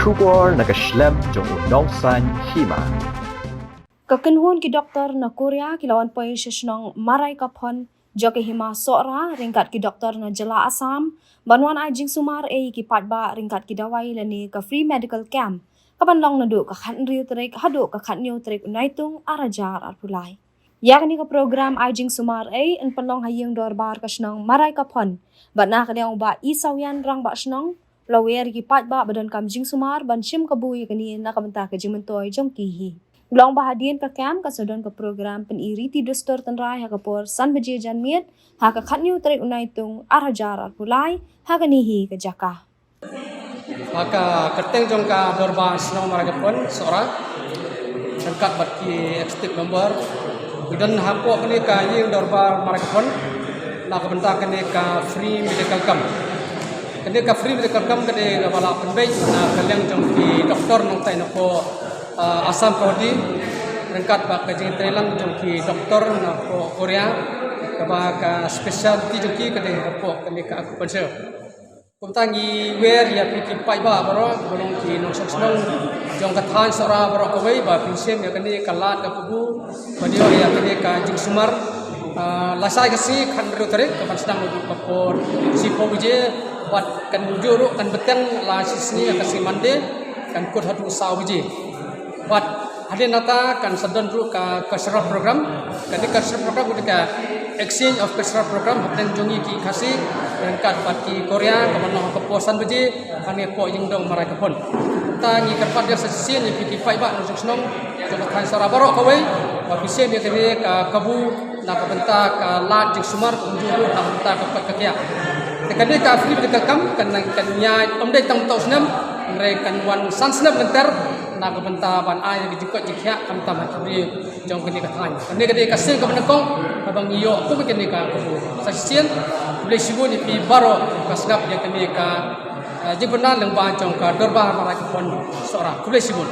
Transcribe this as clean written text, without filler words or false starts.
Kubor nagaslem jong unongsan hima. Kakenhun ki doktor na Korea kilawan poy sesnong maray kapon joke hima sora ringkat ki doktor na Jala Assam banwan ajing sumar ki patba ringkat ki dawai lani ka free medical camp kapanlong nadu ka khanriu trek hadu ka khanniu trek unaitung arajar arpulai yakni ka program ajing sumar en panlong hayeng dorbar ka snong maray kapon batna kadiang ba isawyan rang ba snong lawer ki patba badan kamjing sumar ban shim kabui kani nakabenta ka jimentoy jong kihi Long bahadian ka camp kasudon ka program peniriti dostor tenrai hakapor san beje janmiet haka khatniu trek unaitung arajar arpulai haka nihi ka jaka maka keteng jong ka dorba snow maragapon sora sangkat baki active member dan hapo kini ka ying dorba maragapon na ka benta kini ka free medical camp kini ka free medical camp kini bala penbei na kaleng jong ki doktor nong tai nako Asam Kodi rengkat bak kajing trelang jongki doktor na Korea kaba ka specialty jongki kade po kali ka acupuncture kumtangi wer ya piki pai ba baro bolong ki nong song jong kathan sora baro kawai ba pinsem ya kani kalat ka pubu badio ya kani ka jing sumar lasai kasi khan bero tarik kapan sedang udu kapor si po bije bat kan juru kan beteng la sisni kasi mande kan kut hadu saw bije Wat hari nata kan sedon dulu ka kasrat program kani kasrat program ketika exchange of kasrat program dan jongi ki kasih dan kat pati Korea kaman kepuasan beji kani po yung dong marai kapon ta ni kerpat dia sesien ni piti pai ba no senong jong kan sarabaro kawai wa pisien dia kani ka kabu na ka benta ka lat jing sumar kunjuru na benta ka pat kakya kani ka free ka kam kan nyai omdai tang tau senam rekan wan san senam bentar na kabenta ban ay dijukot jikya kam tam haturi jong kini kathan kani kasih ka benakong abang iyo ko kini ka ko sa sien boleh sibu ni pi baro kasnap yang kini ka jibuna leng ba jong ka dorba marai kapon sora boleh sibu